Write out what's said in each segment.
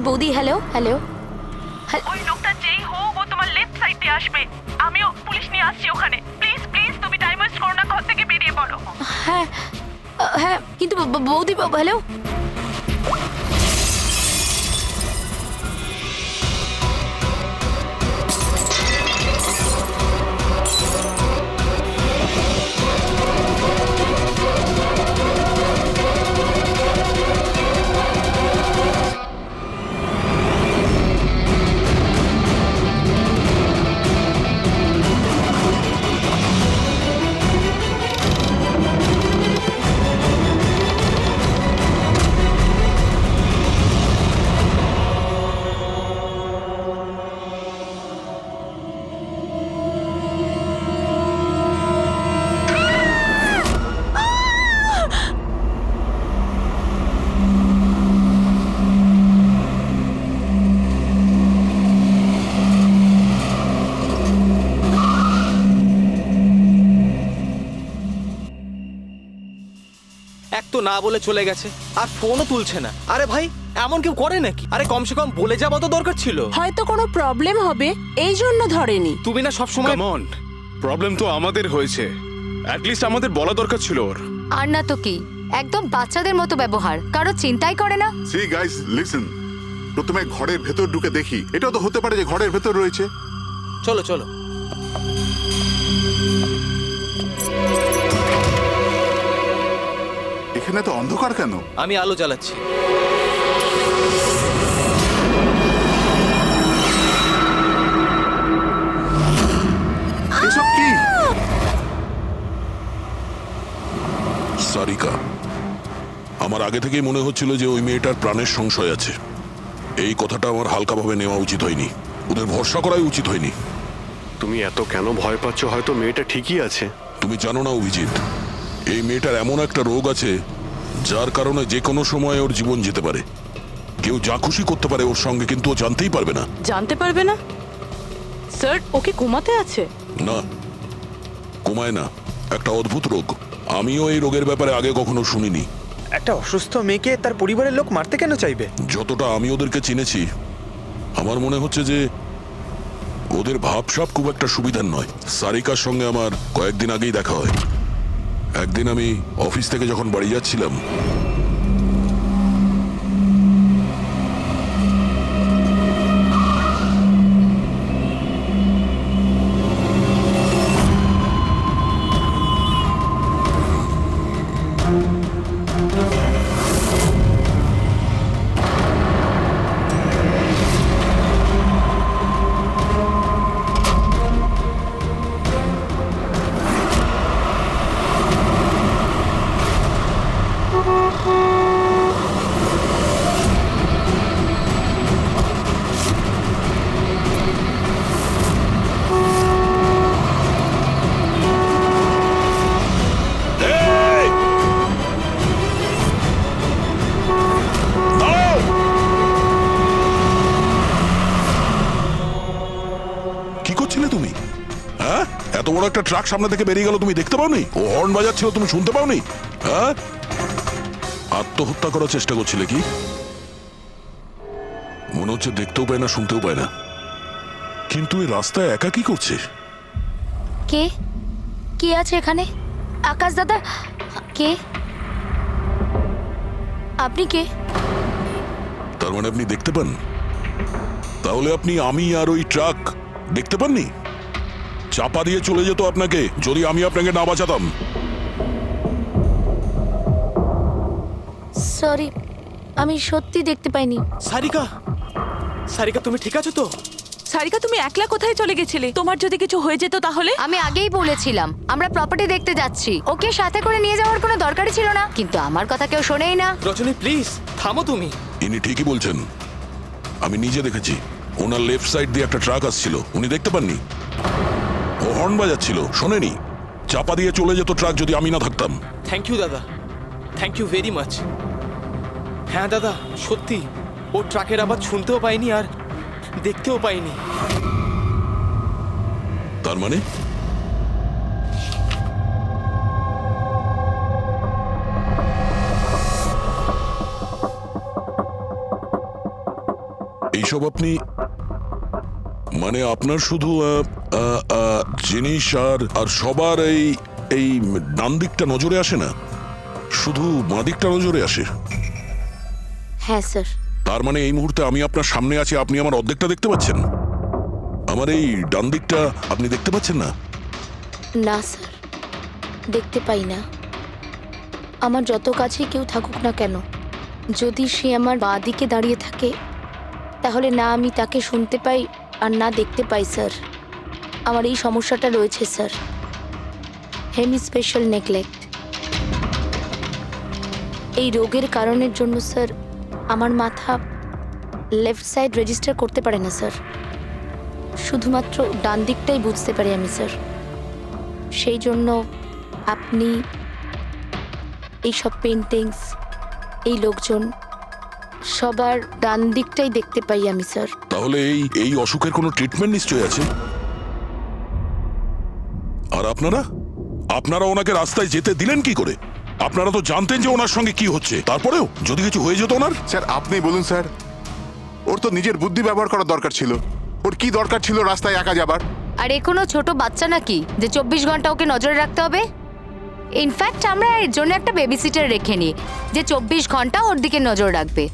বৌদি hello hello. ওই লোকটা যেই হোক ও তোমার লেফট সাইডে আসবে। আমিও পুলিশ নিয়ে আসছি ওখানে। প্লিজ প্লিজ তুমি টাইম ওয়েস্ট করো না, ঘর থেকে বেরিয়ে পড়ো। হ্যাঁ হ্যাঁ কিন্তু বৌদি হ্যালো। এক তো না বলে চলে গেছে, আর ফোনও তুলছে না। আরে ভাই, এমন কেউ করে নাকি? আরে কমসে কম বলে যাওয়া তো দরকার ছিল। হয়তো কোনো প্রবলেম হবে এই জন্য ধরেনি। তুমি না সব সময় কাম অন, প্রবলেম তো আমাদের হয়েছে, অ্যাট লিস্ট আমাদের বলা দরকার ছিল ওর। আর না তো কি, একদম বাচ্চাদের মতো ব্যবহার, কারো চিন্তাই করে না। সি গাইস লিসেন, প্রথমে ঘরের ভেতর ঢুকে দেখি। এটাও তো হতে পারে যে ঘরের ভেতর রয়েছে। চলো চলো। এখানে তো অন্ধকার কেন? আমি আলো জ্বালাচ্ছি। এসব কি? সারিকা, আমার আগে থেকেই মনে হচ্ছিল যে ওই মেয়েটার প্রাণের সংশয় আছে। এই কথাটা আমার হালকাভাবে নেওয়া উচিত হয়নি, ওদের ভরসা করাই উচিত হয়নি। তুমি এত কেন ভয় পাচ্ছ? হয়তো মেয়েটা ঠিকই আছে। তুমি জানো না অভিজিৎ, এই মেয়েটার এমন একটা রোগ আছে যার কারণে যে কোনো সময় ওর জীবন যেতে পারে। কেউ যা খুশি করতে পারে ওর সঙ্গে, কিন্তু ও জানতেই পারবে না। জানতে পারবে না? স্যার, ওকে ঘুমাতে আছে? না, কমায় না, একটা অদ্ভুত রোগ। আমিও এই রোগের ব্যাপারে আগে কখনো শুনিনি। একটা অসুস্থ মেয়েকে তার পরিবারের লোক মারতে কেন চাইবে? যতটা আমি ওদেরকে চিনেছি, আমার মনে হচ্ছে যে ওদের ভাবসাব খুব একটা সুবিধার নয়। সারিকার সঙ্গে আমার কয়েকদিন আগেই দেখা হয়। একদিন আমি অফিস থেকে যখন বাড়ি যাচ্ছিলাম, কি করছিলে তুমি? হ্যাঁ, এত বড় একটা ট্রাক সামনে থেকে বেরিয়ে গেল, তুমি দেখতে পাওনি? ও হর্ন বাজাচ্ছিল, তুমি শুনতে পাওনি? হ্যাঁ, আত্মহত্যা করার চেষ্টা করছিলে কি? মনে হচ্ছে দেখতেও পায় না, শুনতেও পায় না। কিন্তু এই রাস্তায় একা কি করছে? কে কে আছে এখানে? আকাশ দাদা? কে আপনি? কে? তার মানে আপনি দেখতে পান? তাহলে আপনি আমি আর ওই ট্রাক দেখতে পাননি? চাপা দিয়ে চলে যেত আপনাকে যদি আমি আপনাকে না বাঁচাতাম। সরি, আমি সত্যি দেখতে পাইনি। সারিকা, সারিকা তুমি ঠিক আছো তো? সারিকা, তুমি একলা কোথায় চলে গেছিলে? তোমার যদি কিছু হয়ে যেত তাহলে? আমি আগেই বলেছিলাম আমরা প্রপার্টি দেখতে যাচ্ছি, ওকে সাথে করে নিয়ে যাওয়ার কোনো দরকারই ছিল না, কিন্তু আমার কথা কেউ শোনেই না। রজনী প্লিজ থামো তুমি। ইনি ঠিকই বলছেন, আমি নিজে দেখেছি। ওনার লেফট সাইড দিয়ে একটা ট্রাক আসছিল, উনি দেখতে পাননি। ও হর্ন বাজাচ্ছিল, শোনেনি। চাপা দিয়ে চলে যেত ট্রাক যদি আমি না থাকতাম। থ্যাংক ইউ দাদা, থ্যাংক ইউ ভেরি মাচ। হ্যাঁ দাদা, সত্যি ও ট্রাকের আওয়াজ শুনতেও পাইনি আর দেখতেও পাইনি। তার মানে এইসব আপনি মানে আপনার শুধু জিনিস আর সবার এই ডান দিকটা নজরে আসে না, শুধু বাঁ দিকটা নজরে আসে। হ্যাঁ স্যার। তার মানে এই মুহূর্তে আমি আপনার সামনে আছি, আপনি আমার অর্ধেকটা দেখতে পাচ্ছেন, আমার এই ডান দিকটা আপনি দেখতে পাচ্ছেন না? না স্যার, দেখতে পাই না। আমার যত কাছে কেউ থাকুক না কেন, যদি সে আমার বাঁ দিকে দাঁড়িয়ে থাকে তাহলে না আমি তাকে শুনতে পাই আর না দেখতে পাই স্যার। আমার এই সমস্যাটা রয়েছে স্যার, হেমিস্পেশাল নেগলেক্ট। এই রোগের কারণের জন্য স্যার আমার মাথা লেফট সাইড রেজিস্টার করতে পারে না স্যার, শুধুমাত্র ডান দিকটাই বুঝতে পারি আমি স্যার। সেই জন্য আপনি এইসব পেন্টিংস, এই লোকজন সবার ডান দিকটাই দেখতে পাই আমি স্যার। তাহলে এই অসুখের কোনো ট্রিটমেন্ট নিশ্চয়ই আছে। আর আপনারা ওনাকে রাস্তায় যেতে দিলেন কি করে? আপনারা তো জানতেন যে ওনার সঙ্গে কি হচ্ছে, তারপরেও যদি কিছু হয়ে যেত ওনার। স্যার আপনি বলুন স্যার, ওর তো নিজের বুদ্ধি ব্যবহার করার দরকার ছিল। ওর কি দরকার ছিল রাস্তায় একা যাবার? আর এ কোনো ছোট বাচ্চা নাকি যে 24 ঘন্টা ওকে নজরে রাখতে হবে? ইনফ্যাক্ট আমরা এর জন্য একটা বেবি সিটার রেখে নিই যে 24 ঘন্টা ওর দিকে নজর রাখবে।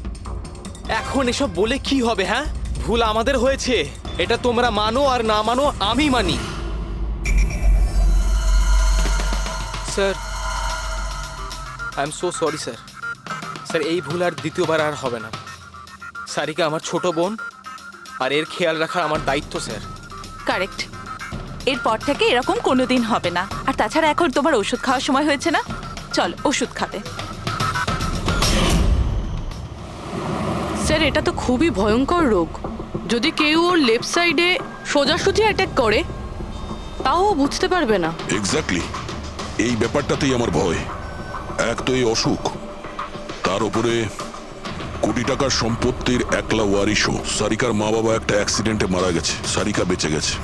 এখন এসব বলে কি হবে? হ্যাঁ, ভুল আমাদের হয়েছে, এটা তোমরা মানো আর না মানো আমি মানি। Sir, I am so sorry sir. Sir, এই ভুল আর দ্বিতীয়বার আর হবে না। সারিকা আমার ছোট বোন, আর এর খেয়াল রাখার আমার দায়িত্ব স্যার। কারেক্ট। এরপর থেকে এরকম কোনোদিন হবে না। আর তাছাড়া এখন তোমার ওষুধ খাওয়ার সময় হয়েছে না, চল ওষুধ খাবে। স্যার, এটা তো খুবই ভয়ঙ্কর রোগ। যদি কেউ ওর লেফট সাইডে সোজাসুজি অ্যাটাক করে তাও ও বুঝতে পারবে না। এক্স্যাক্টলি, এই ব্যাপারটাতেই আমার ভয়। এক তো এই অসুখ, তার উপরে কোটি টাকার সম্পত্তির একলা ওয়ারিশও। সারিকার মা বাবা একটা অ্যাক্সিডেন্টে মারা গেছে, সারিকা বেঁচে গেছে,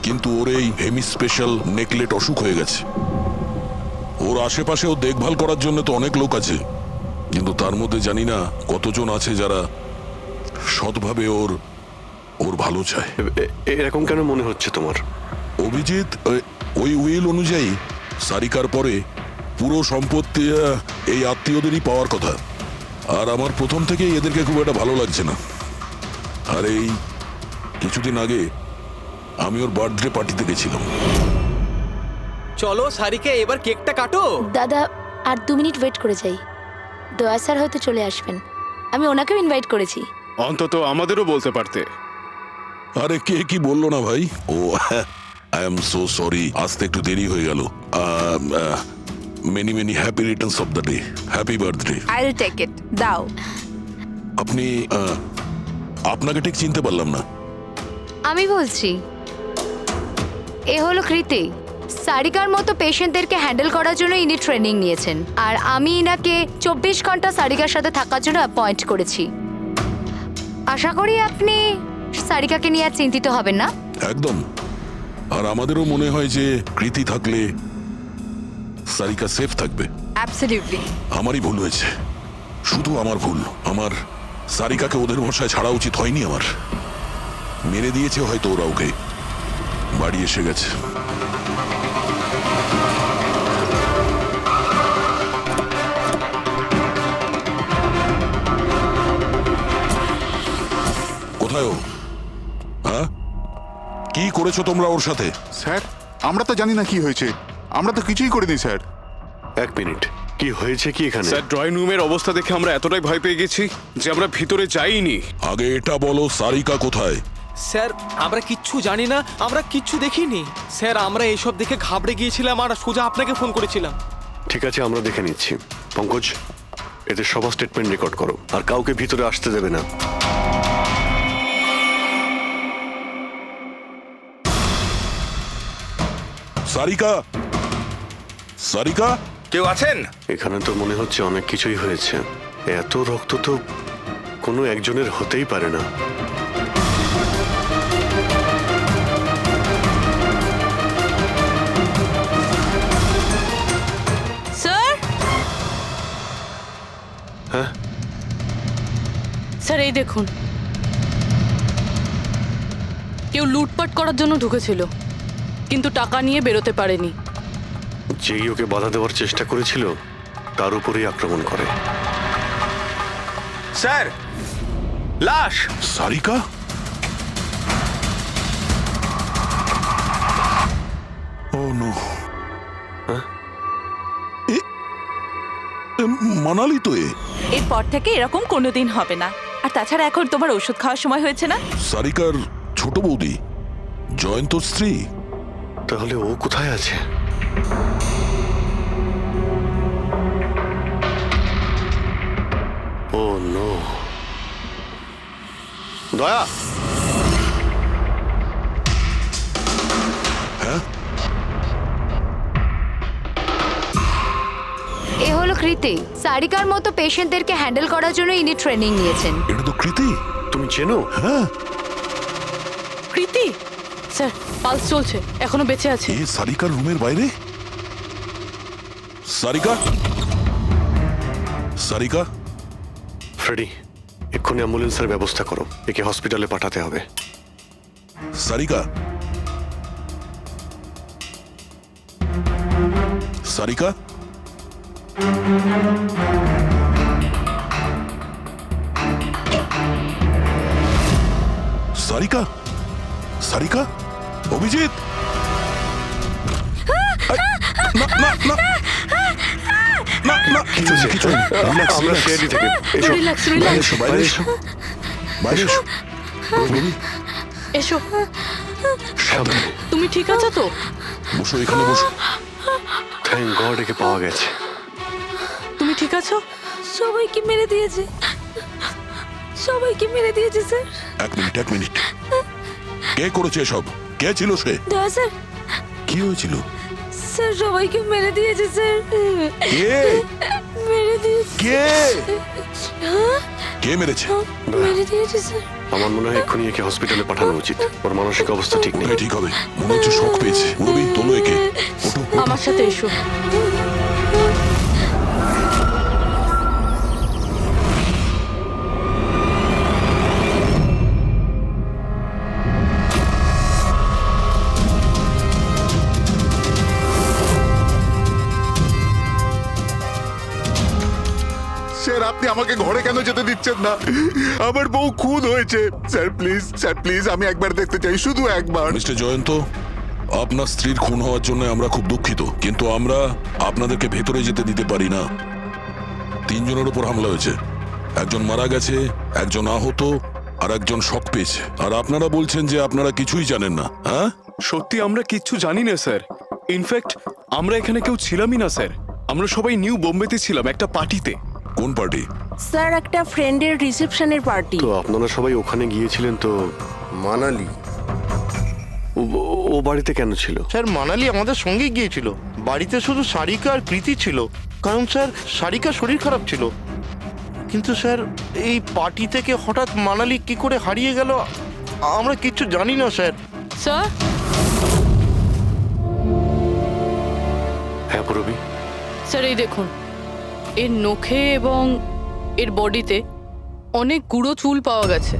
কিন্তু ওর এই হেমিস্পেশাল নেকলেট অসুখ হয়ে গেছে। ওর আশেপাশেও দেখভাল করার জন্য তো অনেক লোক আছে, কিন্তু তার মধ্যে জানি না কতজন আছে যারা সৎভাবে ওর ভালো চায়। এরকম কেন মনে হচ্ছে তোমার? অভিজিৎ, ওই উইল অনুযায়ী সারিকার পরে পুরো সম্পত্তি এই আত্মীয়দেরই পাওয়ার কথা। আর আমার প্রথম থেকেই এদেরকে খুব একটা ভালো লাগছে না। আর এই কিছুদিন আগে আমি ওর বার্থডে পার্টিতে গেছিলাম। চলো সারিকা, এবার কেকটা কাটো। দাদা আর 2 মিনিট ওয়েট করে যাই, দয়া স্যার হয়তো চলে আসবেন। আমি ওনাকেও ইনভাইট করেছি। অন্তত আমাদেরও বলতে পারতে। আরে কে কি বললো না ভাই? Oh I am so sorry, আসতে একটু দেরি হয়ে গেল। Many many happy returns of the day, happy birthday. I will take it, দাও। আপনি আপনাকে ঠিক চিনতে পারলাম না। আমি বলছি, এ হলো কৃতি। সারিকার মতো পেশেন্টদেরকে হ্যান্ডেল করার জন্য ইনি ট্রেনিং নিয়েছেন, আর আমি ইনাকে 24 ঘন্টা সারিকার সাথে থাকার জন্য অ্যাপয়েন্ট করেছি। আশা করি আপনি সারিকাকে নিয়ে আর চিন্তিত হবেন না। একদম। আর আমাদেরও মনে হয় যে কৃতি থাকলে সারিকা সেফ থাকবে। অ্যাবসলিউটলি। আমারই ভুল হয়েছে, শুধু আমার ভুল। আমার সারিকাকে ওদের ভরসায় ছাড়া উচিত হয়নি। আমার মেরে দিয়েছে হয়তো ওরা ওকে। বাড়ি এসে গেছে। কোথায় ও? হ্যাঁ, কি করেছো তোমরা ওর সাথে? স্যার আমরা তো জানি না কি হয়েছে, আমরা তো কিছুই করিনি স্যার। এক মিনিট, কি হয়েছে কি এখানে? স্যার, ড্রয়িং রুমের অবস্থা দেখে আমরা এতটাই ভয় পেয়ে গেছি যে আমরা ভিতরে যাইনি। আগে এটা বলো, সারিকা কোথায়? স্যার, আমরা কিচ্ছু জানি না, আমরা কিচ্ছু দেখিনি স্যার। আমরা এইসব দেখে ঘাবড়ে গিয়েছিলাম আর সোজা আপনাকে ফোন করেছিলাম। ঠিক আছে, আমরা দেখে নিচ্ছি। পঙ্কজ, এদের সবার স্টেটমেন্ট রেকর্ড করো, আর কাউকে ভিতরে আসতে দেবে না। সারিকা, সারিকা, কেউ আছেন এখানে? তো মনে হচ্ছে অনেক কিছুই হয়েছে। এত রক্ত তো কোনো একজনের হতেই পারে না। স্যার, হ্যাঁ স্যার এই দেখুন। কেউ লুটপাট করার জন্য ঢুকেছিল, কিন্তু টাকা নিয়ে বেরোতে পারেনি। যেই ওকে বাধা দেওয়ার চেষ্টা করেছিল তার উপরেই আক্রমণ করে। স্যার, লাশ! সারিকা? ও নো। মানালি তো এরপর থেকে এরকম কোনোদিন হবে না। আর তাছাড়া এখন তোমার ওষুধ খাওয়ার সময় হয়েছে না? সারিকার ছোট বৌদি, জয়ন্ত স্ত্রী। তাহলে ও কোথায় আছে? ও নো। দয়া, এ হলো কৃতি। সারিকার মতো পেশেন্টদেরকে হ্যান্ডেল করার জন্য ইনি ট্রেনিং নিয়েছেন। এটা তো কৃতি। তুমি চেনো? হ্যাঁ, কৃতি স্যার, পালস চলছে, এখনো বেঁচে আছে। এ সারিকার রুমের বাইরে? সারিকা? সারিকা? ফ্রেডি, এক্ষুনি অ্যাম্বুলেন্সের ব্যবস্থা করো, একে হসপিটালে পাঠাতে হবে। সারিকা? সারিকা? সারিকা? সারিকা? অভিজিৎ? না না না না না, কিছু নেই, কিছু নেই। Relax, আমরা relax. সিআইডি থেকে এসো। রিল্যাক্স, বাইরে রিল্যাক্স। এসো, বাইরে এসো, বাইরে এসো। রবি, এসো, সাবধানে। তুমি ঠিক আছো তো? বসো, এখানে বসো। থ্যাংক গড একে পাওয়া গেছে। তুমি ঠিক আছো? সবাইকে মেরে দিয়েছে, সবাইকে মেরে দিয়েছে স্যার। এক মিনিট, এক মিনিট। কে করেছে এসব? কে ছিল সে? দয়া স্যার, কি হয়েছিল? স্যার সবাইকে মেরে দিয়েছে স্যার। কে? মেরে দিয়েছে, কে? কে মেরেছে? মেরে দিয়েছে স্যার। আমার মনে হয় এক্ষুনি একে হসপিটালে পাঠানো উচিত, ওর মানসিক অবস্থা ঠিক নেই। ওটাই ঠিক হবে, মনে হচ্ছে শক পেয়েছে। রবি, তোলো একে। ওঠো, ওঠো। আমার সাথে এসো। স্যার, আপনি আমাকে ঘরে কেন যেতে দিচ্ছেন না? আমার বউ খুন হয়েছে। স্যার প্লিজ, স্যার প্লিজ, আমি একবার দেখতে চাই, শুধু একবার। মিস্টার জয়ন্ত, আপনার স্ত্রীর খুন হওয়ার জন্য আমরা খুব দুঃখিত, কিন্তু আমরা আপনাদেরকে ভেতরে যেতে দিতে পারি না। 3 জনের উপর হামলা হয়েছে, একজন মারা গেছে, একজন আহত, আর একজন শক পেয়েছে। আর আপনারা বলছেন যে আপনারা কিছুই জানেন না। হ্যাঁ, সত্যি আমরা কিচ্ছু জানি না স্যার। ইনফ্যাক্ট আমরা এখানে কেউ ছিলামই না স্যার। আমরা সবাই নিউ বোম্বেতে ছিলাম একটা পার্টিতে। কোন পার্টি? স্যার একটা ফ্রেন্ডের রিসেপশনের পার্টি। তো আপনারা সবাই ওখানে গিয়েছিলেন তো? মানালি? ও বাড়িতে কেন ছিল? স্যার মানালি আমাদের সঙ্গে গিয়েছিল। বাড়িতে শুধু সারিকা আর কৃতি ছিল, কারণ স্যার সারিকার শরীর খারাপ ছিল। কিন্তু স্যার এই পার্টি থেকে হঠাৎ মানালি কি করে হারিয়ে গেল আমরা কিচ্ছু জানি না স্যার। স্যার, হ্যাঁ রবি। স্যার এই দেখুন, এর নখে এবং এর বডিতে অনেক গুঁড়ো চুল পাওয়া গেছে।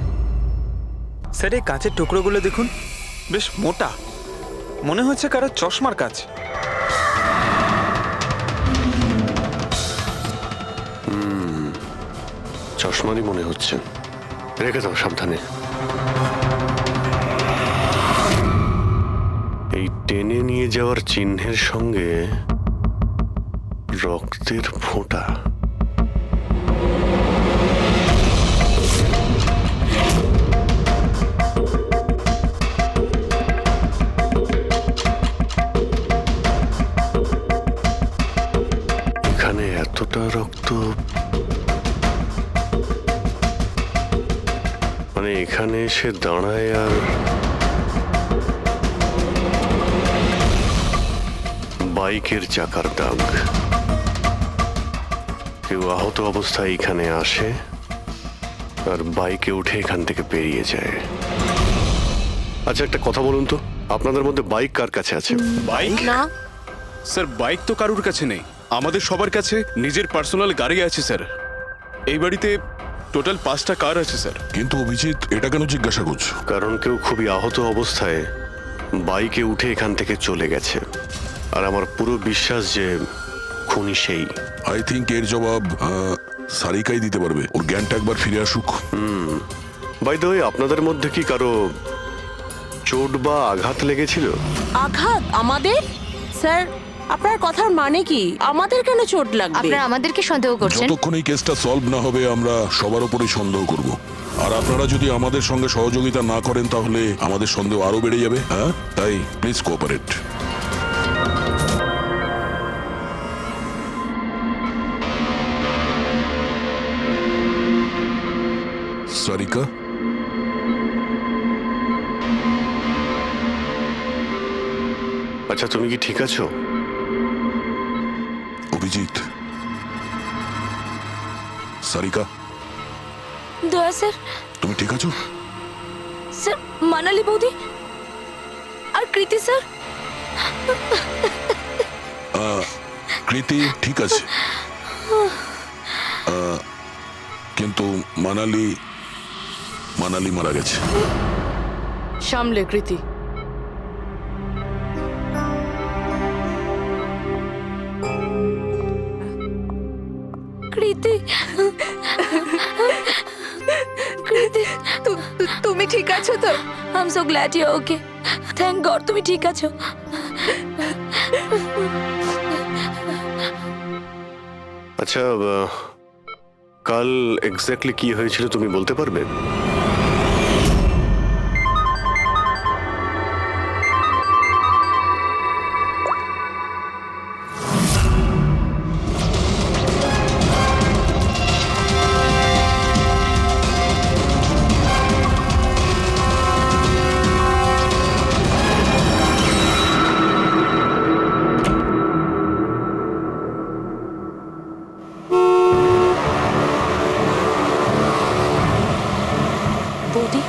স্যার, এই কাঁচের টুকরোগুলো দেখুন, বেশ মোটা, মনে হচ্ছে কারো চশমার কাজ। চশমারই মনে হচ্ছে। রেখে দাও সাবধানে। এই টেনে নিয়ে যাওয়ার চিহ্নের সঙ্গে রক্তের ফোঁটা। এখানে এতটা রক্ত, মানে এখানে এসে দাঁড়ায় আর বাইকের চাকার দাগ। কেউ আহত অবস্থায় এখানে আসে আর বাইকে উঠে এখান থেকে বেরিয়ে যায়। আচ্ছা একটা কথা বলুন তো, আপনাদের মধ্যে বাইক কার কাছে আছে? বাইক? না স্যার বাইক তো কারুর কাছে নেই, আমাদের সবার কাছে নিজের পার্সোনাল গাড়ি আছে স্যার। এই বাড়িতে টোটাল 5টা কার আছে স্যার। কিন্তু অভিজিৎ, এটা কেন জিজ্ঞাসা করছো? কারণ কেউ খুবই আহত অবস্থায় বাইকে উঠে এখান থেকে চলে গেছে, আর আমার পুরো বিশ্বাস যে খুনি সেই। আই থিঙ্ক এর জবাব সারিকাই দিতে পারবে। ওর জ্ঞানটা একবার ফিরে আসুক। বাই দ্য ওয়ে, আপনাদের মধ্যে কি কারো চোট বা আঘাত লেগেছিল? আঘাত আমাদের? স্যার, আপনার কথার মানে কি? আমাদের কেন চোট লাগবে? আপনারা আমাদেরকে সন্দেহ করছেন? যতক্ষণ এই কেসটা সলভ না হবে আমরা সবার উপরেই সন্দেহ করব, আর আপনারা যদি আমাদের সঙ্গে সহযোগিতা না করেন তাহলে আমাদের সন্দেহ আরো বেড়ে যাবে। হ্যাঁ, তাই প্লিজ কোঅপারেট। সারিকা, আচ্ছা, তুমি কি ঠিক আছো? অভিজিৎ, সারিকা, দয়া স্যার। তুমি ঠিক আছো? স্যার, মানালি বৌদি আর কৃতি স্যার। কৃতি ঠিক আছে, কিন্তু মানালি মারা গেছে। সামলে কৃতি। কৃতি, কৃতি, তুমি ঠিক আছো তো? I am so glad you okay. Thank god তুমি ঠিক আছো। আচ্ছা, কাল এক্স্যাক্টলি কি হয়েছিল তুমি বলতে পারবে? বৌদি,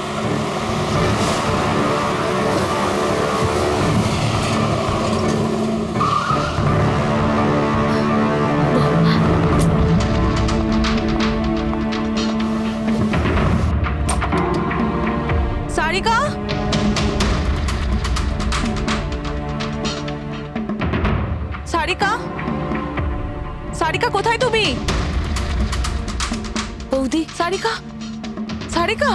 সারিকা, সারিকা, সারিকা কোথায় তুমি? বৌদি, সারিকা, সারিকা,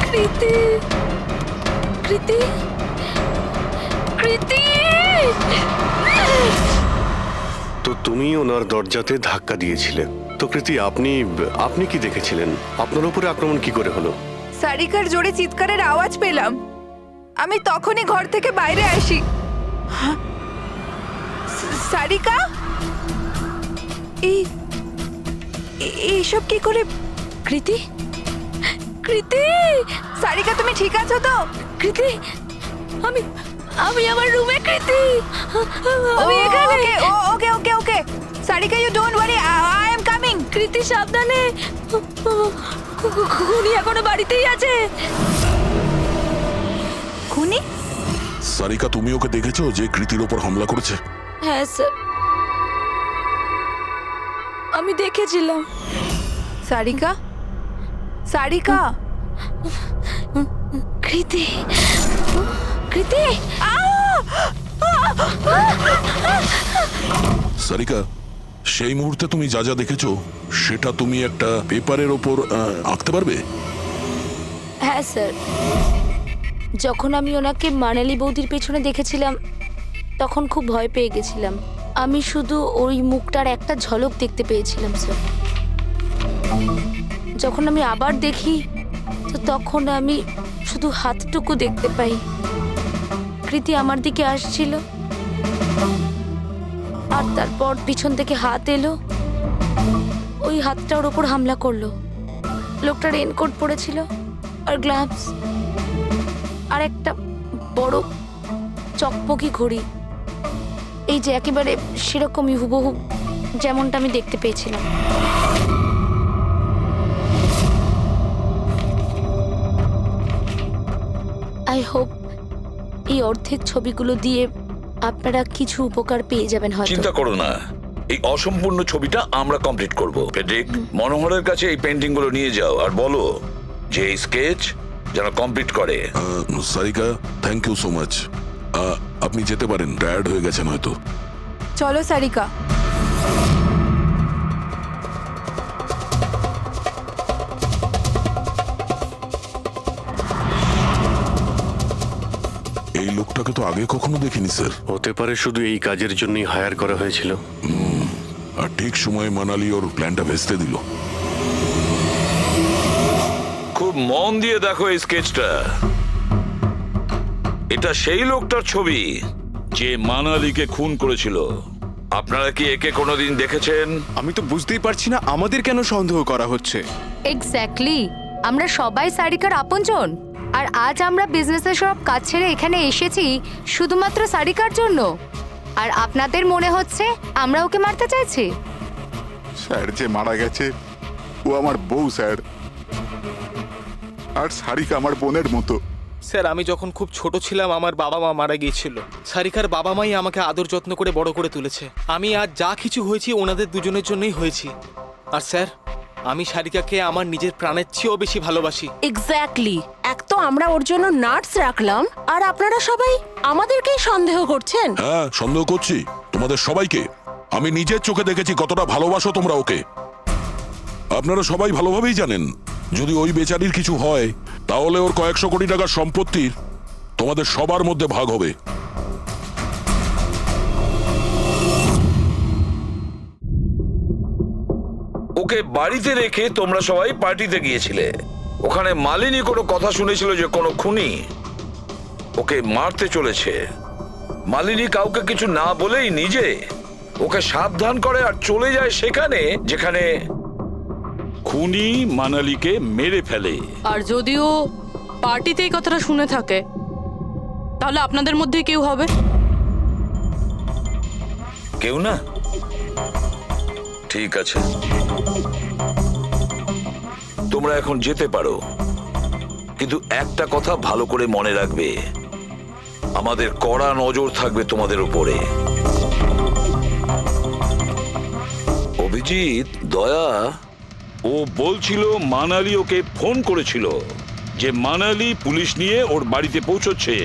কৃতি, কৃতি, কৃতি। তো তুমি ওনার দরজাতে ধাক্কা দিয়েছিলে। তো কৃতি, আপনি কি দেখেছিলেন? আপনার উপরে আক্রমণ কি করে হলো? সারিকার জোরে চিৎকারের আওয়াজ পেলাম, আমি তখনই ঘর থেকে বাইরে আসি। সারিকা, এইসব কি করে? কৃতি, কৃতি, সারিকা তুমি ঠিক আছো তো? কৃতি, আমি আমার রুমে। কৃতি, আমি এখানে। Okay okay okay Sarika, you don't worry, I am coming. Kriti সাবধানে, খুনি এখনো বাড়িতেই আছে। খুনি? সারিকা, তুমি ওকে দেখেছো যে কৃতির ওপর হামলা করেছে? হ্যাঁ স্যার, আমি দেখেছিলাম। সারিকা, সারিকা, কৃতি, কৃতি। সারিকা, সেই মুহূর্তে তুমি যা যা দেখেছো সেটা তুমি একটা পেপারের ওপর আঁকতে পারবে? হ্যাঁ স্যার, যখন আমি ওনাকে মানালি বৌদির পেছনে দেখেছিলাম তখন খুব ভয় পেয়ে গেছিলাম। আমি শুধু ওই মুখটার একটা ঝলক দেখতে পেয়েছিলাম স্যার। যখন আমি আবার দেখি তো তখন আমি শুধু হাতটুকু দেখতে পাই। কৃতি আমার দিকে আসছিল আর তারপর পিছন থেকে হাত এলো, ওই হাতটা ওর ওপর হামলা করলো। লোকটা রেনকোট পরেছিল আর গ্লাভস আর একটা বড় চকপকি ঘড়ি, এই যে একেবারে সেরকমই হুবহু যেমনটা আমি দেখতে পেয়েছিলাম। আই হোপ এই অর্ধেক ছবিগুলো দিয়ে আপনারা কিছু উপকার পেয়ে যাবেন হয়তো। চিন্তা করো না, এই অসম্পূর্ণ ছবিটা আমরা কমপ্লিট করব। ফেডরিক, মনোহরের কাছে এই পেন্টিং গুলো নিয়ে যাও আর বলো যে এই স্কেচ যেন কমপ্লিট করে। Sarika, thank you so much. আপনি যেতে পারেন, টায়ার্ড হয়ে গেছেন হয়তো। চলো সারিকা। এই লোকটাকে তো আগে কখনো দেখিনি স্যার। হতে পারে শুধু এই কাজের জন্যই হায়ার করা হয়েছিল। আর ঠিক সময়ে মানালি ওর প্ল্যানটা ভেস্তে দিল। খুব মন দিয়ে দেখো এই স্কেচটা। এটা সেই লোকটার ছবি যে মানালিকে খুন করেছিল। আপনারা কি একে কোনোদিন দেখেছেন? আমি তো বুঝতেই পারছি না আমাদের কেন সন্দেহ করা হচ্ছে। এক্স্যাক্টলি, আমরা সবাই সারিকার আপনজন, আর আজ আমরা বিজনেসের সব কাজ ছেড়ে এখানে এসেছি শুধুমাত্র সারিকার জন্য। আর আপনাদের মনে হচ্ছে আমরা ওকে মারতে চাইছি? স্যার যে মারা গেছে ও আমার বউ স্যার, আর সারিকা আমার বোনের মতো। স্যার, আমি যখন খুব ছোট ছিলাম আমার বাবা মা মারা গিয়েছিল। সারিকার বাবা মাই আমাকে আদর যত্ন করে বড় করে তুলেছে। আমি আজ যা কিছু হয়েছি ওনাদের দুজনের জন্যই হয়েছি। আর স্যার, আমি সারিকাকে আমার নিজের প্রাণের চেয়েও বেশি ভালোবাসি। এক্স্যাক্টলি, এক তো আমরা ওর জন্য নার্স রাখলাম, আর আপনারা সবাই আমাদেরকেই সন্দেহ করছেন। হ্যাঁ, সন্দেহ করছি তোমাদের সবাইকে। আমি নিজের চোখে দেখেছি কতটা ভালোবাসো তোমরা ওকে। আপনারা সবাই ভালোভাবেই জানেন যদি ওই বেচারির কিছু হয় তাহলে ওর কয়েকশো কোটি টাকার সম্পত্তির তোমাদের সবার মধ্যে ভাগ হবে। ওকে বাড়িতে রেখে তোমরা সবাই পার্টিতে গিয়েছিলে। ওখানে মালিনী কোনো কথা শুনেছিল যে কোনো খুনি ওকে মারতে চলেছে। মালিনী কাউকে কিছু না বলেই নিজে ওকে সাবধান করে আর চলে যায় সেখানে যেখানে খুনি মানালিকে মেরে ফেলে। আর যদিও পার্টিতে এই কথাটা শুনে থাকে তাহলে আপনাদের মধ্যে কেউ হবে? কেউ না? ঠিক আছে, তোমরা এখন যেতে পারো, কিন্তু একটা কথা ভালো করে মনে রাখবে, আমাদের কড়া নজর থাকবে তোমাদের উপরে। অভিজিৎ, দয়া, ও বলছিল মানালি ওকে ফোন করেছিল যে মানালি পুলিশ নিয়ে ওর বাড়িতে পৌঁছচ্ছে।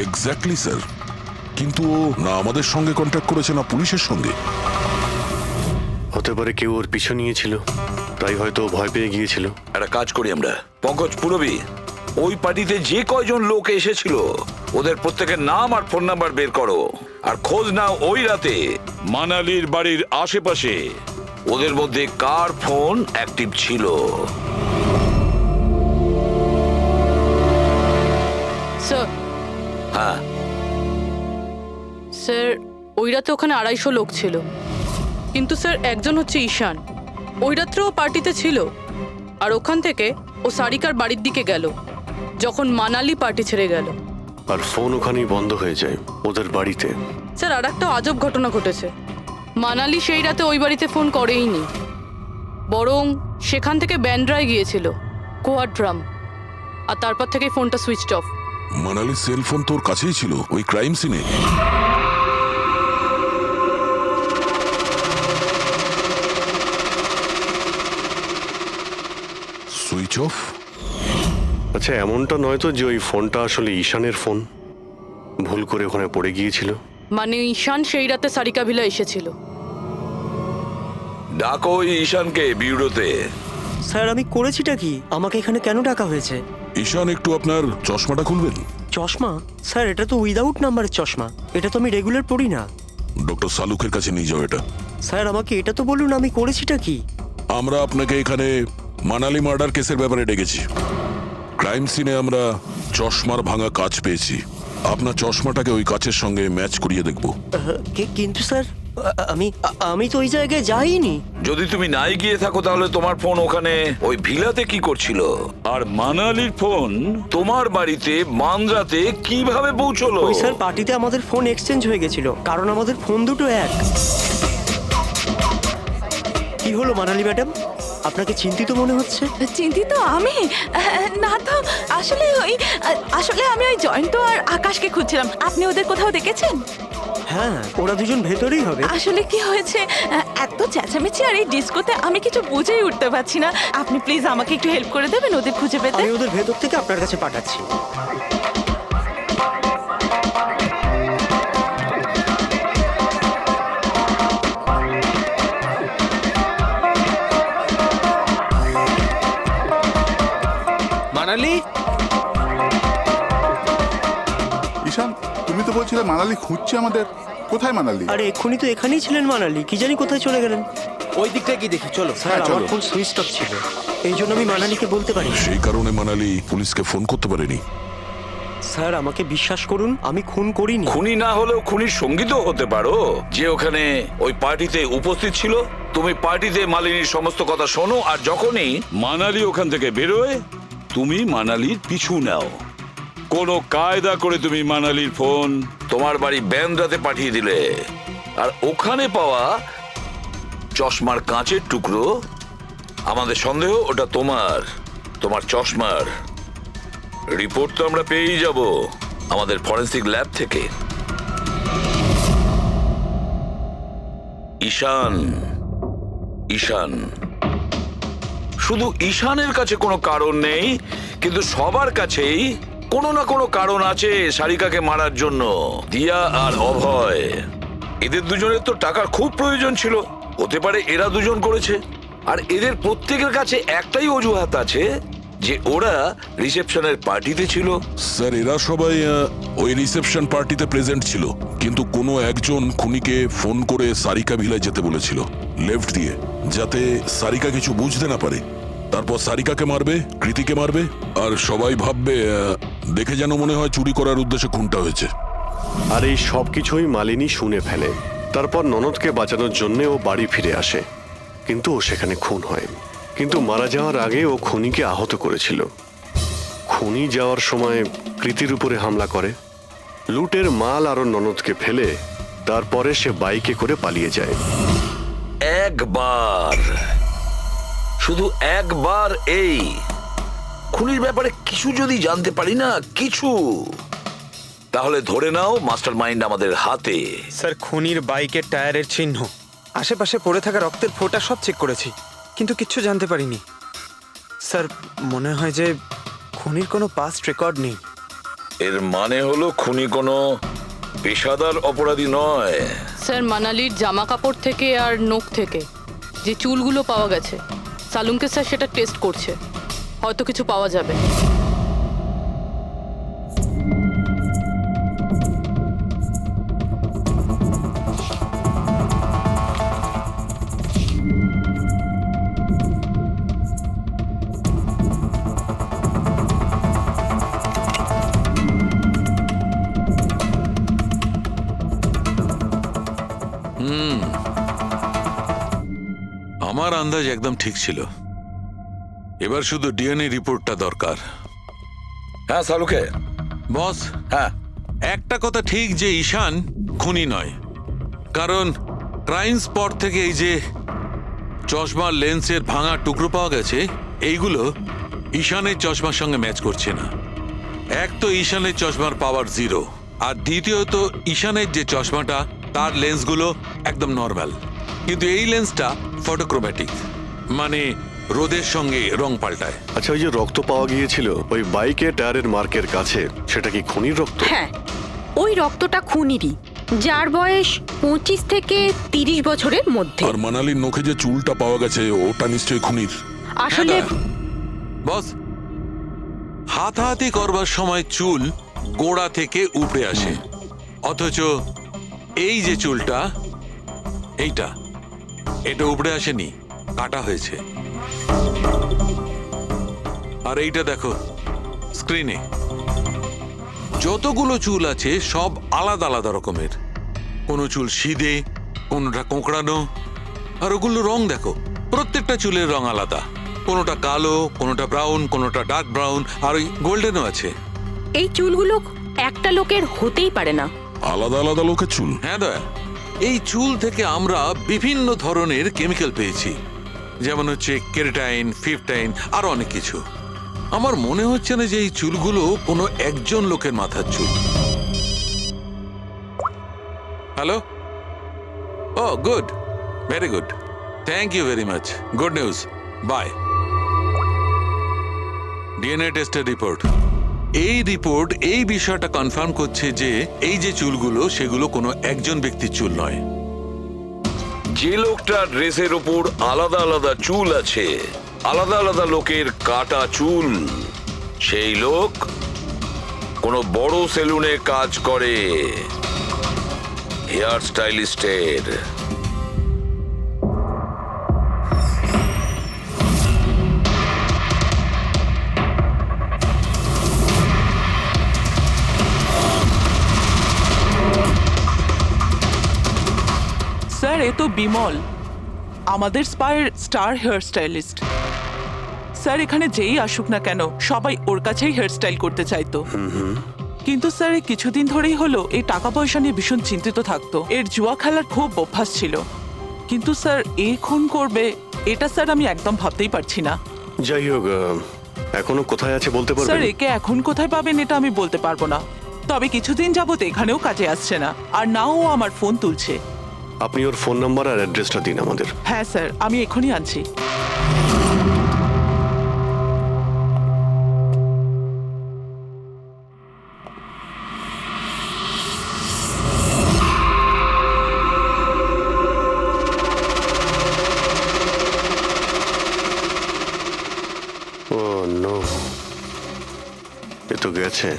এক্স্যাক্টলি স্যার, কিন্তু ও না আমাদের সঙ্গে কন্ট্যাক্ট করেছে না পুলিশের সঙ্গে। হতে পারে কেউ ওর পিছু নিয়েছিল, তাই হয়তো ভয় পেয়ে গিয়েছিল। একটা কাজ করি আমরা, পঙ্কজ, পুরবী, ওই পার্টিতে যে কয়জন লোক এসেছিল ওদের প্রত্যেকের নাম আর ফোন নাম্বার বের করো, আর খোঁজ নাও ওই রাতে মানালির বাড়ির আশেপাশে ওদের মধ্যে কার ফোন অ্যাক্টিভ ছিল। স্যার, হ্যাঁ স্যার, ওই রাতে ওখানে 250 লোক ছিল, কিন্তু স্যার একজন হচ্ছে ঈশান। ওই রাত্রেও পার্টিতে ছিল, আর ওখান থেকে ও সারিকার বাড়ির দিকে গেল যখন মানালি পার্টি ছেড়ে গেল। আর ফোন ওখানেই বন্ধ হয়ে যায় ওদের বাড়িতে। স্যার, আর একটা আজব ঘটনা ঘটেছে। মানালি সেই রাতে ওই বাড়িতে ফোন করেইনি, বরং সেখান থেকে ব্যান্ড্রায় গিয়েছিল কোয়াড্রাম, আর তারপর থেকে ফোনটা সুইচড অফ। মানালির সেল ফোন তোর কাছেই ছিল ওই ক্রাইম সিনে? Switch off? আচ্ছা, এমনটা নয় তো যে ওই ফোনটা আসলে ঈশানের ফোন, ভুল করে ওখানে পড়ে গিয়েছিল? মানে ঈশান সেই রাতে সারিকা ভিলা এসেছিল। ডাকো ওই ঈশানকে বিউরোতে। স্যার, আমি করেছিটা কি? আমাকে এখানে কেন ডাকা হয়েছে? ঈশান, একটু আপনার চশমাটা খুলবেন? চশমা? স্যার, এটা তো উইদাউট নাম্বারের চশমা, এটা তো আমি রেগুলার পড়ি না। ডক্টর সালুকের কাছে নিয়ে যাও এটা। স্যার, আমাকে এটা তো বলুন আমি করেছিটা কি? আমরা আপনাকে এখানে মানালি মার্ডার কেসের ব্যাপারে ডেকেছি। ক্রাইম সিনে আমরা চশমার ভাঙা কাঁচ পেয়েছি, আপনার চশমাটাকে ওই কাচের সঙ্গে ম্যাচ করিয়ে দেখব। কিন্তু স্যার আমি তো ওই জায়গায় যাইনি। যদি তুমি নাই গিয়ে থাকো তাহলে তোমার ফোন ওখানে ওই ভিলাতে কি করছিল? আর মানালির ফোন তোমার বাড়িতে মান্দ্রাতে কিভাবে পৌঁছলো? ওই স্যার পার্টিতে আমাদের ফোন এক্সচেঞ্জ হয়ে গেছিল, কারণ আমাদের ফোন দুটো এক। কি হলো মানালি ম্যাডাম, আপনাকে চিন্তিত মনে হচ্ছে? চিন্তিত আমি? না তো, আসলে আমি ওই জয়ন্ত আর আকাশকে খুঁজছিলাম। আপনি ওদের কোথাও দেখেছেন? হ্যাঁ, ওরা দুজন ভেতরেই হবে। আসলে কি হয়েছে, এত চেঁচামেচি আর এই ডিস্কোতে আমি কিছু বুঝেই উঠতে পারছি না। আপনি প্লিজ আমাকে একটু হেল্প করে দেবেন ওদের খুঁজে পেতে? আমি ওদের ভেতর থেকে আপনার কাছে পাঠাচ্ছি। মানালি, ঈশান, তুমি তো বলছিলে মানালি খুঁজছে আমাদের। কোথায় মানালি? আরে এক্ষুনি তো এখানেই ছিলেন মানালি, কি জানি কোথায় চলে গেলেন। ওই দিকটা কি দেখি, চলো। স্যার আমার ফোন সুইচ অফ ছিল, এই জন্য আমি মানালিকে বলতে পারি। সেই কারণে মানালি পুলিশকে ফোন করতে পারেনি। স্যার আমাকে বিশ্বাস করুন, আমি খুন করিনি। খুনি না হলেও খুনির সঙ্গী তো হতে পারো, যে ওখানে ওই পার্টিতে উপস্থিত ছিল। তুমি পার্টিতে মালিনীর সমস্ত কথা শোনো, আর যখনই মানালি ওখান থেকে বেরোয় তুমি মানালির পিছু নাও। কোনো কায়দা করে তুমি মানালির ফোন তোমার বাড়ি ব্যান্দ্রাতে পাঠিয়ে দিলে, আর ওখানে পাওয়া চশমার কাঁচের টুকরো, আমাদের সন্দেহ ওটা তোমার চশমার রিপোর্ট তো আমরা পেয়েই যাব আমাদের ফরেন্সিক ল্যাব থেকে। ঈশান, শুধু ঈশানের কাছে কোনো কারণ নেই, কিন্তু সবার কাছেই কোনো না কোনো কারণ আছে সারিকাকে মারার জন্য। দিয়া আর অভয়, এদের দুজনের তো টাকার খুব প্রয়োজন ছিল, হতে পারে এরা দুজন করেছে। আর এদের প্রত্যেকের কাছে একটাই অজুহাত আছে, যে ওরা রিসেপশনের পার্টিতে ছিল। স্যার এরা সবাই ওই রিসেপশন পার্টিতে প্রেজেন্ট ছিল, কিন্তু কোনো একজন খুনিকে ফোন করে সারিকা ভিলায় যেতে বলেছিল লেফট দিয়ে, যাতে সারিকা কিছু বুঝতে না পারে। তারপর সারিকাকে মারবে, কৃতিকে মারবে, আর সবাই ভাববে দেখে যেন মনে হয় চুরি করার উদ্দেশ্যে খুনটা হয়েছে। আর এই সব কিছুই মালিনী শুনে ফেলে। তারপর ননদকে বাঁচানোর জন্য ও বাড়ি ফিরে আসে, কিন্তু ও সেখানে খুন হয়। কিন্তু মারা যাওয়ার আগে ও খুনিকে আহত করেছিল। খুনি যাওয়ার সময় কৃতির উপরে হামলা করে, লুটের মাল আর ননদকে ফেলে তারপরে সে বাইকে করে পালিয়ে যায়। শুধু একবার এই খুনির ব্যাপারে কিছু যদি জানতে পারি না, কিছু, তাহলে ধরে নাও মাস্টার মাইন্ড আমাদের হাতে। স্যার, খুনির বাইকের টায়ারের চিহ্ন, আশেপাশে পড়ে থাকা রক্তের ফোঁটা সব চেক করেছি, কিন্তু কিচ্ছু জানতে পারিনি। স্যার, মনে হয় যে খুনির কোনো পাস্ট রেকর্ড নেই। এর মানে হলো খুনি কোনো পেশাদার অপরাধী নয়। স্যার, মানালির জামা কাপড় থেকে আর নখ থেকে যে চুলগুলো পাওয়া গেছে, সালুমকে স্যার সেটা টেস্ট করছে, হয়তো কিছু পাওয়া যাবে। আমার আন্দাজ একদম ঠিক ছিল, এবার শুধু ডিএনএ রিপোর্টটা দরকার। হ্যাঁ সালুকে বস, হ্যাঁ একটা কথা ঠিক যে ঈশান খুনি নয়, কারণ ক্রাইম স্পট থেকে এই যে চশমার লেন্সের ভাঙা টুকরো পাওয়া গেছে, এইগুলো ঈশানের চশমার সঙ্গে ম্যাচ করছে না। এক তো ঈশানের চশমার পাওয়ার 0, আর দ্বিতীয়ত ঈশানের যে চশমাটা তার লেন্সগুলো একদম নর্মাল, কিন্তু এই লেন্সটা ফটোক্রোম্যাটিক, মানে রোদের সঙ্গে রং পাল্টায়। আচ্ছা, ওই যে রক্ত পাওয়া গিয়েছিল ওই বাইকে টায়ারের মার্কের কাছে, সেটা কি খুনির রক্ত? হ্যাঁ, ওই রক্তটা খুনিরই, যার বয়স 25 থেকে 30 বছরের মধ্যে। আর মানালির নখে যে চুলটা পাওয়া গেছে ওটা নিশ্চয়ই খুনির। আসলে বস, হাতাহাতি করবার সময় চুল গোড়া থেকে উপড়ে আসে, অথচ এই যে চুলটা, এটা উপড়ে আসেনি, কাটা হয়েছে। আর এইটা দেখো স্ক্রিনে, যতগুলো চুল আছে সব আলাদা আলাদা রকমের। কোনো চুল সিধে, কোনোটা কোঁকড়ানো, আর ওগুলো রং দেখো, প্রত্যেকটা চুলের রং আলাদা। কোনোটা কালো, কোনোটা ব্রাউন, কোনোটা ডার্ক ব্রাউন, আর ওই গোল্ডেনও আছে। এই চুলগুলো একটা লোকের হতেই পারে না। আলাদা আলাদা লোকের চুল? হ্যাঁ দয়া, এই চুল থেকে আমরা বিভিন্ন ধরনের কেমিক্যাল পেয়েছি, যেমন হচ্ছে কেরাটিন, ফিফটাইন, আরো অনেক কিছু। আমার মনে হচ্ছে না যে এই চুলগুলো কোনো একজন লোকের মাথার চুল। Hello, oh good, very good, thank you very much, good news, bye. DNA টেস্টের রিপোর্ট, এই রিপোর্ট এই বিষয়টা কনফার্ম করছে যে এই যে চুলগুলো সেগুলো কোনো একজন ব্যক্তির চুল নয়। যে লোকটার ড্রেসের ওপর আলাদা আলাদা চুল আছে, আলাদা আলাদা লোকের কাটা চুল, সেই লোক কোনো বড় সেলুনে কাজ করে, হেয়ার স্টাইলিস্টের। স্যার, এ তো বিমল, আমাদের স্পায়ের স্টার হেয়ার স্টাইলিস্ট। স্যার, এখানে যেই আসুক না কেন সবাই ওর কাছেই হেয়ার স্টাইল করতে চাইতো। কিন্তু স্যার, এই কিছুদিন ধরেই হলো এই টাকা পয়সা নিয়ে ভীষণ চিন্তিত থাকতো। এর জুয়া খেলার খুব অভ্যাস ছিল। কিন্তু স্যার, এ খুন করবে এটা স্যার আমি একদম ভাবতেই পারছি না। যাই হোক, এখনো কোথায় আছে বলতে স্যার, পারবেন? একে এখন কোথায় পাবেন এটা আমি বলতে পারবো না, তবে কিছুদিন যাবত এখানেও কাজে আসছে না, আর নাও ও আমার ফোন তুলছে। আপনি ওর ফোন নাম্বার আর অ্যাড্রেসটা দিন আমাদের। হ্যাঁ স্যার, আমি এখনই আনছি। ও নো, এ তো গেছে।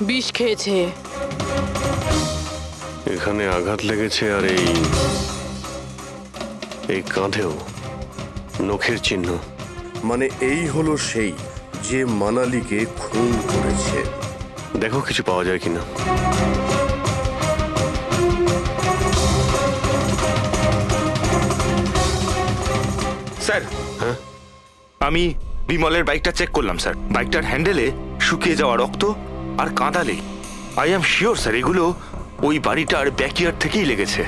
বিষ খেয়েছে। এখানে আঘাত লেগেছে, আর এই কাঁধেও নখের চিহ্ন। মানে এই হলো সেই যে মানালিকে খুন করেছে। দেখো কিছু পাওয়া যায় কিনা। স্যার, হ্যাঁ, আমি বিমলের বাইকটা চেক করলাম স্যার। বাইকটার হ্যান্ডেলে শুকিয়ে যাওয়া রক্ত আর কাঁদালে আই এম শিওর স্যার এগুলো ওই বাড়িটার ব্যাকইয়ার্ড থেকেই লেগেছে।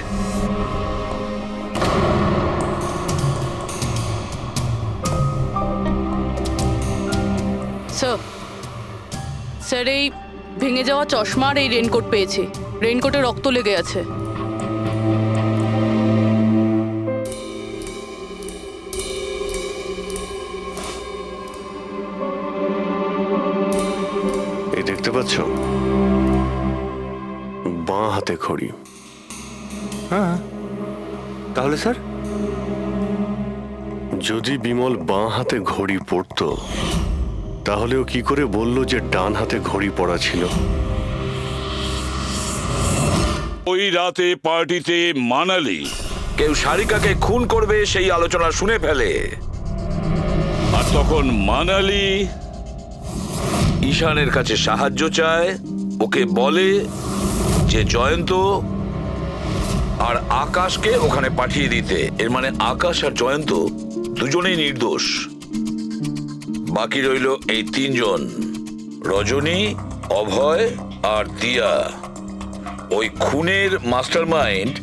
স্যার, স্যার, এই ভেঙে যাওয়া চশমা আর এই রেনকোট পেয়েছি। রেনকোটে রক্ত লেগে আছে। এই দেখতে পাচ্ছ, বাঁ হাতে ঘড়ি। হ্যাঁ, তাহলে স্যার যদি বিমল বাঁ হাতে ঘড়ি পরতো তাহলে ও কি করে বললো যে ডান হাতে ঘড়ি পরা ছিল? ওই রাতে পার্টিতে মানালি কেউ সারিকাকে খুন করবে সেই আলোচনা শুনে ফেলে, আর তখন মানালি ঈশানের কাছে সাহায্য চায়। ওকে বলে যে জয়ন্ত আর আকাশকে ওখানে পাঠিয়ে দিতে। এর মানে আকাশ আর জয়ন্ত দুজনেই নির্দোষ। বাকি রইল এই তিনজন, রজনী, অভয় আর দিয়া। ওই খুনের মাস্টারমাইন্ড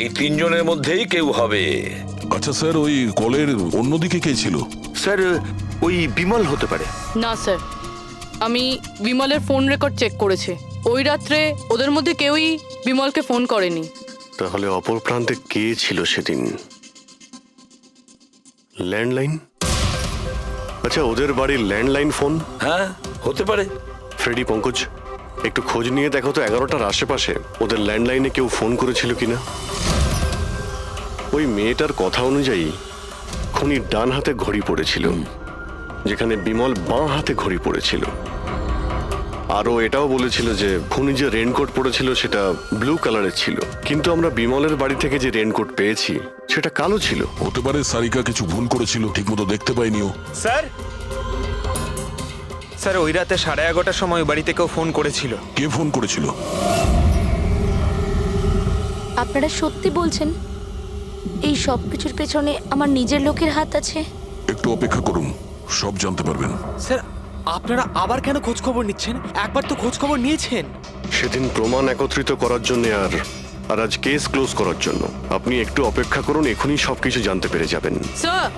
এই তিনজনের মধ্যেই কেউ হবে। আচ্ছা স্যার, ওই কলের অন্যদিকে কে ছিল? স্যার, ওই বিমল হতে পারে। না স্যার, আমি বিমলের ফোন রেকর্ড চেক করেছি। ওই রাত্রে ওদের মধ্যে কেউই বিমলকে ফোন করেনি। তাহলে অপর প্রান্তে কে ছিল সেদিন? ল্যান্ডলাইন? আচ্ছা, ওদের বাড়ির ল্যান্ডলাইন ফোন? হ্যাঁ, হতে পারে। ফ্রেডি, পঙ্কজ, একটু খোঁজ নিয়ে দেখো তো 11টার আশেপাশে ওদের ল্যান্ডলাইনে কেউ ফোন করেছিল কিনা। ওই মেয়েটার কথা অনুযায়ী খুনি ডান হাতে ঘড়ি পড়েছিল, যেখানে বিমল বাঁ হাতে ঘড়ি পড়েছিল। আরও এটাও বলেছিল যে খুনি যে রেনকোট পরেছিল সেটা ব্লু কালারের ছিল, কিন্তু আমরা বিমলের বাড়ি থেকে যে রেনকোট পেয়েছি সেটা কালো ছিল। হতে পারে সারিকা কিছু ভুল করেছিল, ঠিকমতো দেখতে পাইনি ও। স্যার, স্যার ওই রাতে 11:30টার সময় ওই বাড়িতে কেউ ফোন করেছিল। কে ফোন করেছিল? আপনারা সত্যি বলছেন এই সব কিছুর পেছনে আমার নিজের লোকের হাত আছে? একটু অপেক্ষা করুন, সব জানতে পারবেন। স্যার আপনারা আবার কেন খোঁজ খবর নিচ্ছেন? একবার তো খোঁজ খবর নিয়েছেন। সেদিন প্রমাণ একত্রিত করার জন্য আর আজ কেস ক্লোজ করার জন্য। আপনি একটু অপেক্ষা করুন, এখনই সবকিছু জানতে পেরে যাবেন। স্যার,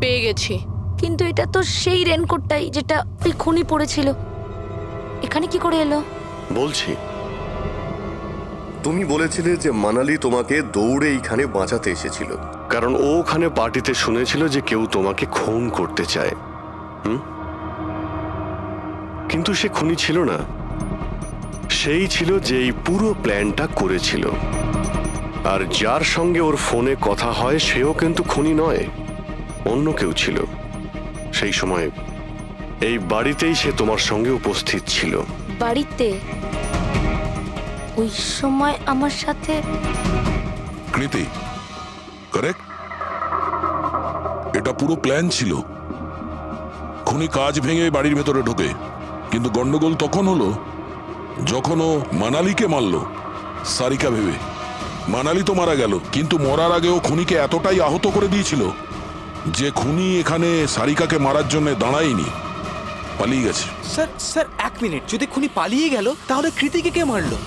পেয়ে গেছি। কিন্তু এটা তো সেই রেনকোটটাই যেটা ওই খুনি পড়েছিল। এখানে কি করে এলো? বলছি, তুমি বলেছিলে যে মানালি তোমাকে দৌড়ে এইখানে বাঁচাতে এসেছিল। কারণ ও ওখানে পার্টিতে শুনেছিল যে কেউ তোমাকে খুন করতে চায়। কিন্তু সে খুনি ছিল না, সেই ছিল যে এই পুরো প্ল্যানটা করেছিল। আর যার সঙ্গে ওর ফোনে কথা হয় সেও কিন্তু খুনি নয়, অন্য কেউ ছিল। সেই সময় এই বাড়িতেই সে তোমার সঙ্গে উপস্থিত ছিল। বাড়িতে? ওই সময় আমার সাথে কৃতি, কারেক্ট? এটা পুরো প্ল্যান ছিল। খুনি কাজ ভেঙে বাড়ির ভেতরে ঢোকে, কিন্তু গন্ডগোল তখন হলো যখন ও মানালিকে মারল সারিকা ভেবে। মানালি তো মারা গেল, কিন্তু মরার আগে ও খুনিকে এতটাই আহত করে দিয়েছিল যে খুনি এখানে সারিকাকে মারার জন্য দাঁড়ায়নি, পালিয়ে গেছে। স্যার 1 মিনিট, যদি খুনি পালিয়ে গেল তাহলে কৃতিকে কে মারলো?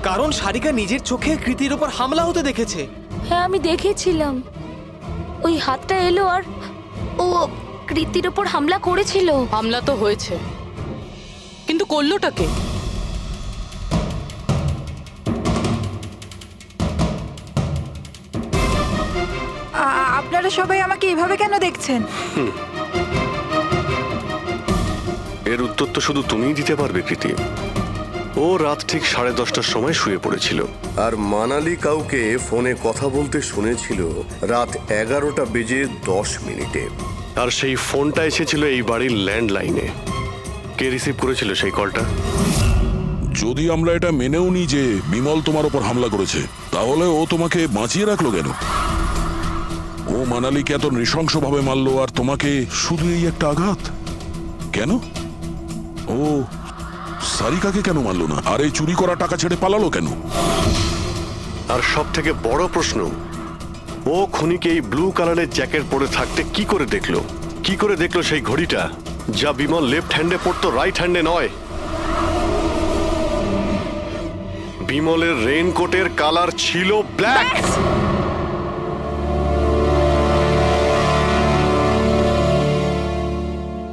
কারণ সারিকা নিজের চোখে কৃতির ওপর হামলা হতে দেখেছে। হ্যাঁ, আমি দেখেছিলাম। ওই হাতটা এলো আর ও কৃতির ওপর হামলা করেছিল। হামলা তো হয়েছে, কিন্তু করলোটা কে? আপনারা সবাই আমাকে এভাবে কেন দেখছেন? এর উত্তর তো শুধু তুমিই দিতে পারবে কৃতি। ও রাত ঠিক 10:30টার সময় শুয়ে পড়েছিল। আর মানালি কাউকে ফোনে কথা বলতে শুনেছিল রাত 11:10 আর সেই ফোনটা এসেছিল এই বাড়ির ল্যান্ডলাইনে। কে রিসিভ করেছিল সেই কলটা? যদি আমরা এটা মেনেও নিই যে বিমল তোমার ওপর হামলা করেছে, তাহলে ও তোমাকে বাঁচিয়ে রাখলো কেন? ও মানালিকে এত নৃশংসভাবে মারলো, আর তোমাকে শুধু এই একটা আঘাত কেন? ও সারিকাকে কেন মারলো না? আর এই চুরি করা টাকা ছেড়ে পালালো কেন? আর সব থেকে বড় প্রশ্ন, ও খুনিকে এই ব্লু কালারের জ্যাকেট পরে থাকতে কি করে দেখলো? কি করে দেখলো সেই ঘড়িটা যা বিমল লেফট হ্যান্ডে পড়তো, রাইট হ্যান্ডে নয়? বিমলের রেইনকোটের কালার ছিল ব্ল্যাক।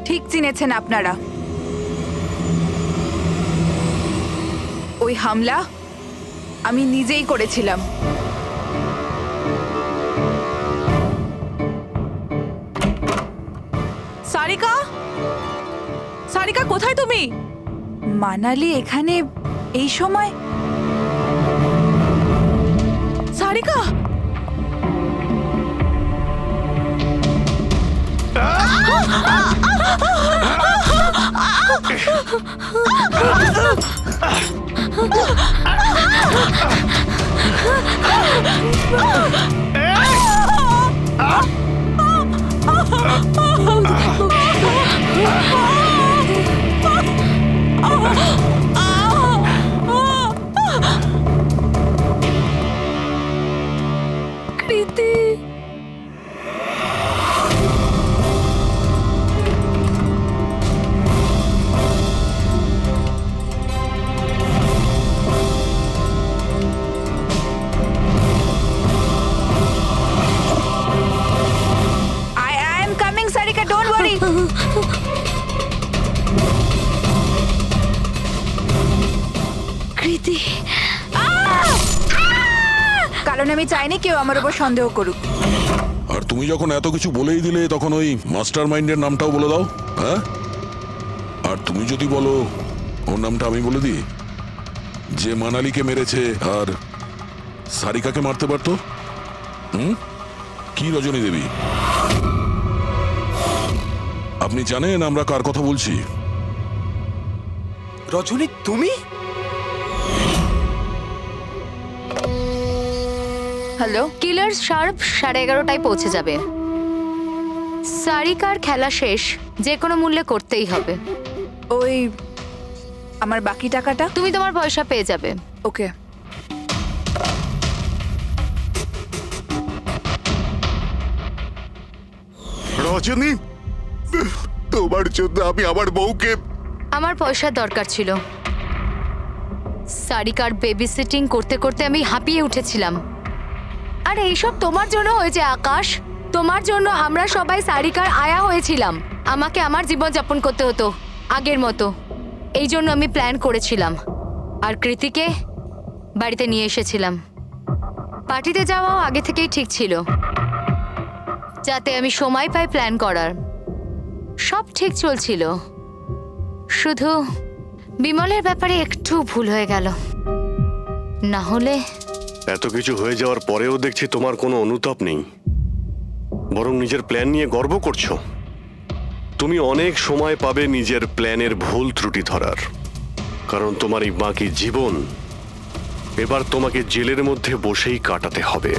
ঠিক চিনেছেন আপনারা। ওই হামলা আমি নিজেই করেছিলাম। সারিকা, সারিকা কোথায় তুমি? মানালি এখানে এই সময়? সারিকা, কৃতি, I am coming, Sarika, don't worry. কৃতি, কারণ আমি চাইনি কেউ আমার উপর সন্দেহ করুক। আর তুমি যখন এত কিছু বলেই দিলে, তখন ওই মাস্টার মাইন্ডের নামটাও বলে দাও। হ্যাঁ, আর তুমি যদি বলো ওর নামটা আমি বলে দিই, যে মানালিকে মেরেছে আর সারিকাকে মারতে পারতো। কি রজনী দেবী? আপনি জানেন আমরা কার কথা বলছি? রজনী, তুমি? হ্যালো, কিলার শার্প 11:30টায় পৌঁছে যাবে। সারিকার খেলা শেষ, যে কোনো মূল্যে করতেই হবে। ওই আমার বাকি টাকাটা? তুমি তোমার পয়সা পেয়ে যাবে। ওকে। রজনী, তোমার জন্য আমি আমার বউকে আমার পয়সার দরকার ছিল। সারিকার বেবি সিটিং করতে করতে আমি হাঁপিয়ে উঠেছিলাম। আর এইসব তোমার জন্য হয়েছে আকাশ। তোমার জন্য আমরা সবাই সারিকার আয়া হয়েছিলাম। আমাকে আমার জীবন যাপন করতে হতো আগের মতো। এই জন্য আমি প্ল্যান করেছিলাম আর কৃতিকে বাড়িতে নিয়ে এসেছিলাম। পার্টিতে যাওয়াও আগে থেকেই ঠিক ছিল, যাতে আমি সময় পাই প্ল্যান করার। সব ঠিক চলছিল, শুধু বিমলের ব্যাপারে একটু ভুল হয়ে গেল। না হলে এত কিছু হয়ে যাওয়ার পরেও দেখছি তোমার কোনো অনুতাপ নেই, বরং নিজের প্ল্যান নিয়ে গর্ব করছো। তুমি অনেক সময় পাবে নিজের প্ল্যানের ভুল ত্রুটি ধরার, কারণ তোমার এই বাকি জীবন এবার তোমাকে জেলের মধ্যে বসেই কাটাতে হবে।